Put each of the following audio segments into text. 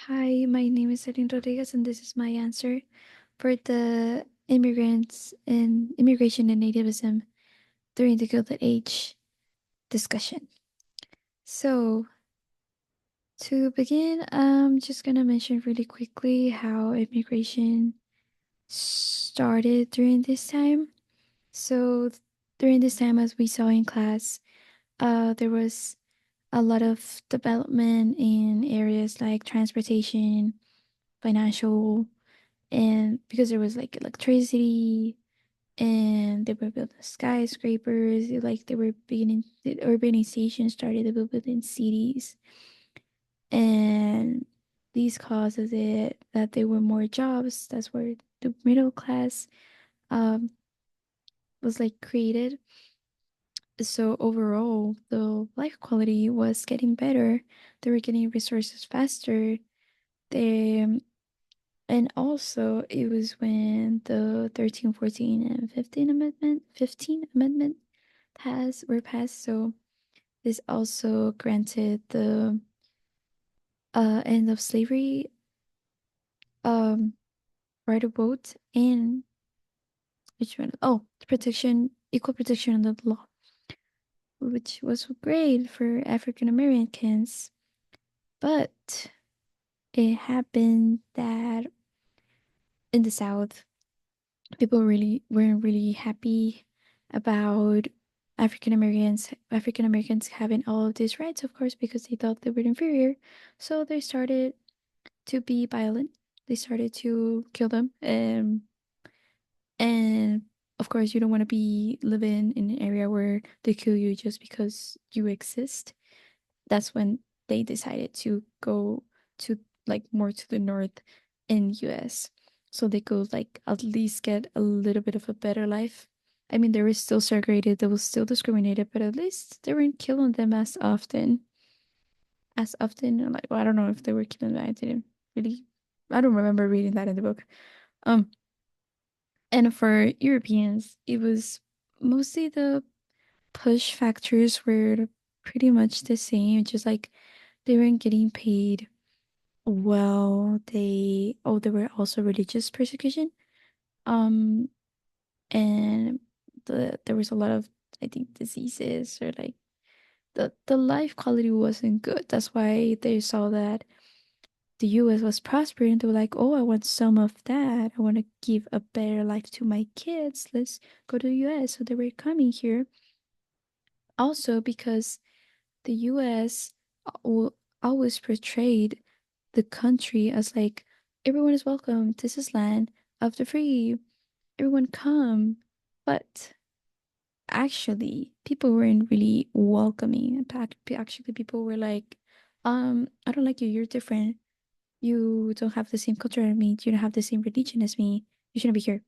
Hi, my name is Erin Rodriguez, and this is my answer for the immigrants and immigration and nativism during the Gilded Age discussion. So, to begin, I'm just gonna mention really quickly how immigration started during this time. So, during this time, as we saw in class, there was a lot of development in areas like transportation, financial, and because there was like electricity and they were building skyscrapers, like they were beginning the urbanization started to build within cities, and these causes it that there were more jobs. That's where the middle class um was like created. So overall the life quality was getting better. They were getting resources faster. They And also, it was when the 13, 14, and 15 amendment were passed. So this also granted the end of slavery, um, right of vote, and which one? Oh, protection, equal protection under the law, which was great for African Americans. But it happened that in the South, people really weren't really happy about African Americans having all of these rights, of course, because they thought they were inferior. So they started to be violent. They started to kill them. And of course, you don't want to be living in an area where they kill you just because you exist. That's when they decided to go to like more to the north in US so they could like at least get a little bit of a better life. I mean, they were still segregated, they were still discriminated, but at least they weren't killing them as often. Like, well, I don't know if they were killing them. Really I don't remember reading that in the book. um and for Europeans it was mostly the push factors were pretty much the same, just like they weren't getting paid well. There were also religious persecution. Um, and there was a lot of, I think, diseases, or like the life quality wasn't good. That's why they saw that the US was prospering. They were like, oh, I want some of that. I want to give a better life to my kids. Let's go to the US. So they were coming here. Also because the US always portrayed the country as like everyone is welcome. This is land of the free. Everyone come. But actually, people weren't really welcoming. Actually, people were like, I don't like you. You're different. You don't have the same culture as me. You don't have the same religion as me. You shouldn't be here.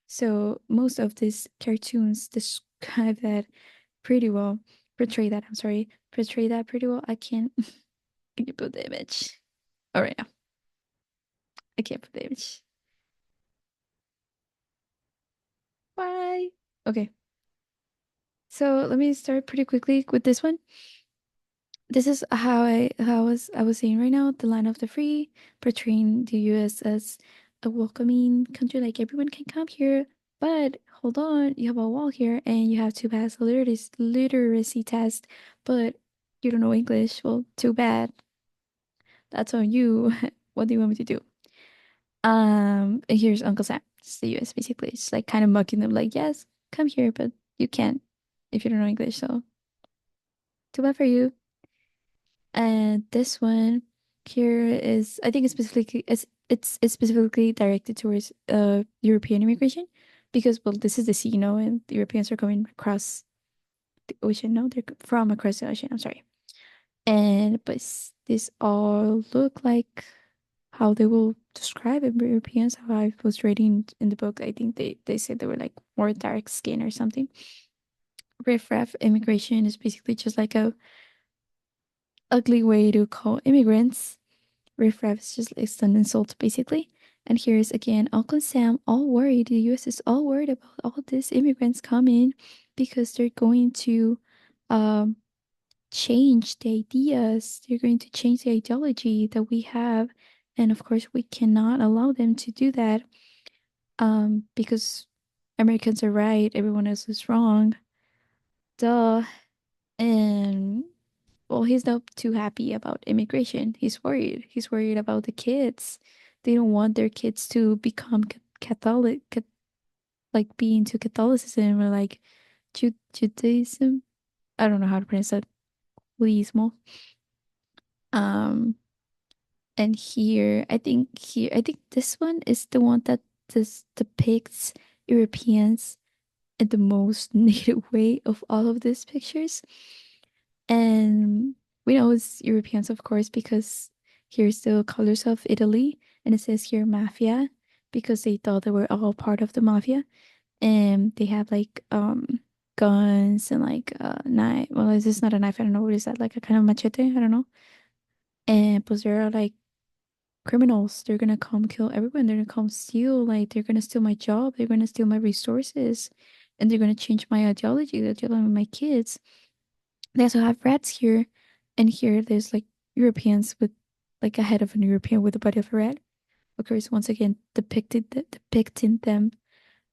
So most of these cartoons describe that pretty well. Portray that. I'm sorry. Portray that pretty well. I can't. Can you put the image? All right, now I can't put the image. Why? Okay. So let me start pretty quickly with this one. This is how I was saying right now, the land of the free, portraying the US as a welcoming country, like everyone can come here. But hold on, you have a wall here and you have to pass a literacy test, but you don't know English. Well, too bad. That's on you. What do you want me to do? And here's Uncle Sam. It's the US basically. It's like kind of mocking them, like, yes, come here, but you can't if you don't know English, so too bad for you. And this one here is, I think it's specifically directed towards European immigration because, well, this is the sea, and the Europeans are coming across the ocean. No, they're from across the ocean. I'm sorry. And but this all look like how they will describe it, Europeans. How I was reading in the book, I think they said they were like more dark skin or something. Riffraff immigration is basically just like a ugly way to call immigrants. Riffraff is just it's an insult, basically. And here's again Uncle Sam all worried. The US is all worried about all these immigrants coming because they're going to um, change the ideas. They're going to change the ideology that we have. And of course, we cannot allow them to do that, because Americans are right, everyone else is wrong. Duh. And well, he's not too happy about immigration. He's worried. He's worried about the kids. They don't want their kids to become Catholic, like be into Catholicism or like Judaism. I don't know how to pronounce that. Judaismo. Um, and I think this one is the one that this depicts Europeans in the most native way of all of these pictures. And we know it's Europeans, of course, because here's the colors of Italy, and it says here mafia because they thought they were all part of the mafia, and they have like guns and like knife. Well, is this not a knife? I don't know what is that, like a kind of machete? I don't know. And plus, there are like criminals. They're gonna come kill everyone. They're gonna come steal. Like they're gonna steal my job. They're gonna steal my resources, and they're gonna change my ideology. They're dealing with my kids. They also have rats here, and here there's like Europeans with like a head of an European with the body of a rat. Of course, once again depicting them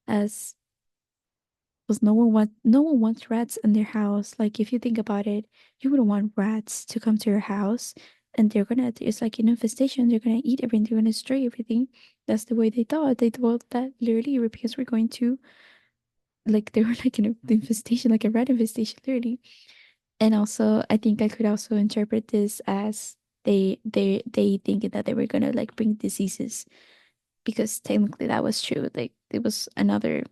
as was no one wants rats in their house. Like if you think about it, you wouldn't want rats to come to your house and it's like an infestation. They're gonna eat everything, they're gonna destroy everything. That's the way they thought. They thought that literally Europeans were going to like they were like an infestation, like a rat infestation, literally. And also, I think I could also interpret this as they thinking that they were gonna like bring diseases because technically that was true. Like it was another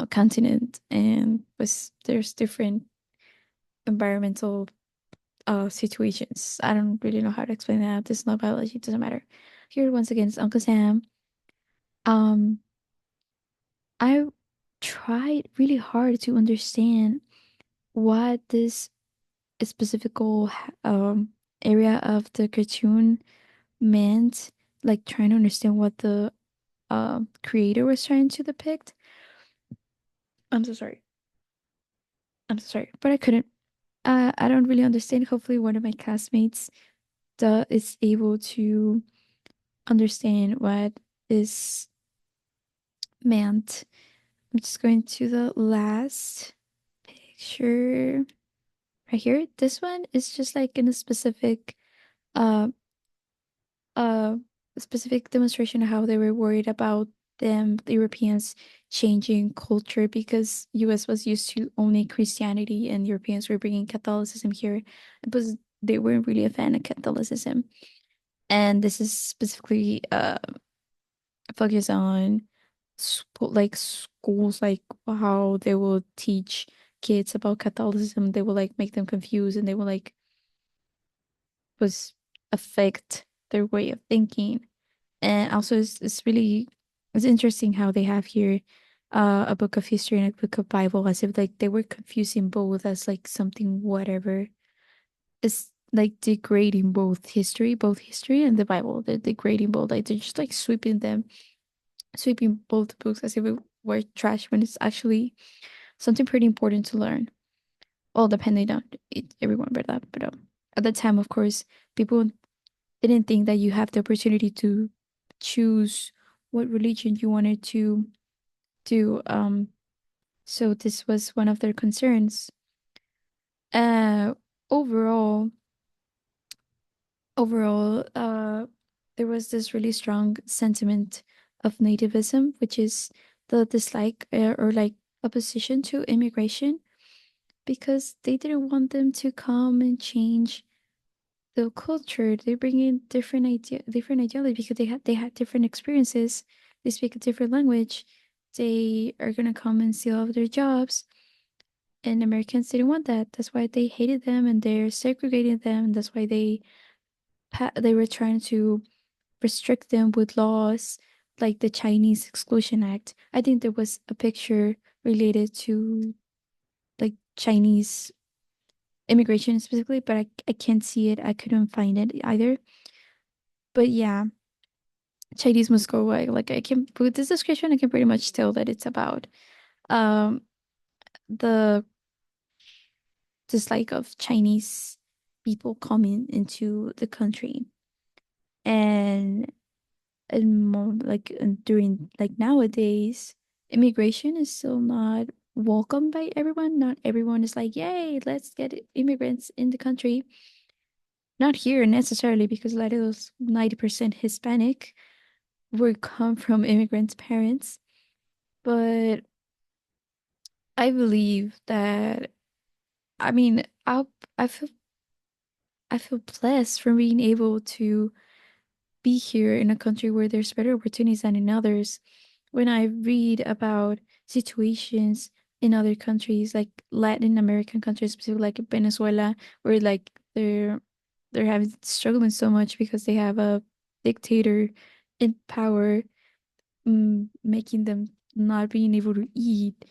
continent and was there's different environmental situations. I don't really know how to explain that. This is not biology, it doesn't matter. Here once again it's Uncle Sam. Um I tried really hard to understand what this specific area of the cartoon meant, like trying to understand what the creator was trying to depict. I'm so sorry. I'm so sorry, but I couldn't. I don't really understand. Hopefully, one of my classmates is able to understand what is meant. I'm just going to the last picture right here. This one is just like in uh a specific demonstration of how they were worried about the Europeans changing culture because US was used to only Christianity and Europeans were bringing Catholicism here, but they weren't really a fan of Catholicism. And this is specifically focused on like schools, like how they will teach kids about Catholicism. They will like make them confused and they will like was affect their way of thinking. And also it's really it's interesting how they have here a book of history and a book of Bible as if like they were confusing both as like something whatever. It's like degrading both history and the Bible. They're degrading both. Like they're just like sweeping both books as if it were trash when it's actually something pretty important to learn. Well, depending on everyone read that, but at the time, of course, people didn't think that you have the opportunity to choose what religion you wanted to do. So this was one of their concerns. Uh, overall, overall, there was this really strong sentiment of nativism, which is the dislike or like opposition to immigration, because they didn't want them to come and change the culture. They bring in different ideology because they had different experiences. They speak a different language. They are gonna come and steal all of their jobs. And Americans didn't want that. That's why they hated them and they're segregating them. And that's why they were trying to restrict them with laws like the Chinese Exclusion Act. I think there was a picture related to like Chinese immigration specifically, but I can't see it. I couldn't find it either. But yeah, Chinese must go away. Like I can with this description, I can pretty much tell that it's about um the dislike of Chinese people coming into the country. and more like during like nowadays, immigration is still not welcomed by everyone. Not everyone is like, yay, let's get immigrants in the country. Not here necessarily, because a lot of those 90% Hispanic were come from immigrants' parents. But I believe that, I mean, I feel I feel blessed from being able to be here in a country where there's better opportunities than in others. When I read about situations in other countries, like Latin American countries, specifically like Venezuela, where like they're having struggling so much because they have a dictator in power, making them not being able to eat.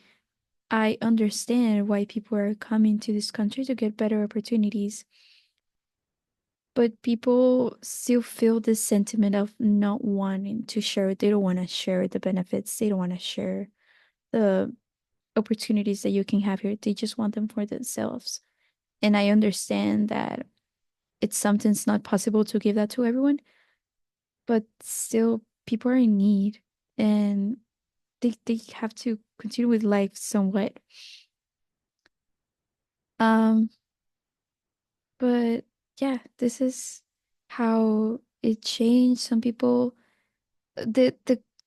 I understand why people are coming to this country to get better opportunities. But people still feel this sentiment of not wanting to share. They don't want to share the benefits. They don't want to share the opportunities that you can have here. They just want them for themselves. And I understand that it's something's not possible to give that to everyone, but still people are in need and they have to continue with life somewhat. Um, but yeah, this is how it changed. Some people, the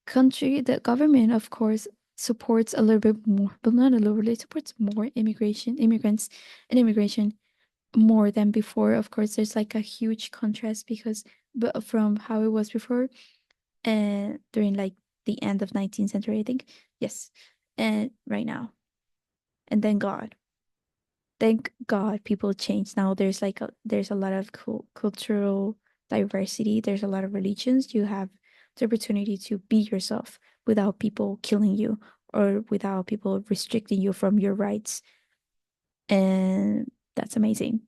country, the government, of course, supports a little bit more, but not a little bit. It supports more immigrants, and immigration more than before. Of course, there's like a huge contrast because but from how it was before and during like the end of 19th century, I think. Yes. And right now. And thank God. Thank God people change. Now there's a lot of cultural diversity. There's a lot of religions. You have the opportunity to be yourself without people killing you or without people restricting you from your rights. And that's amazing.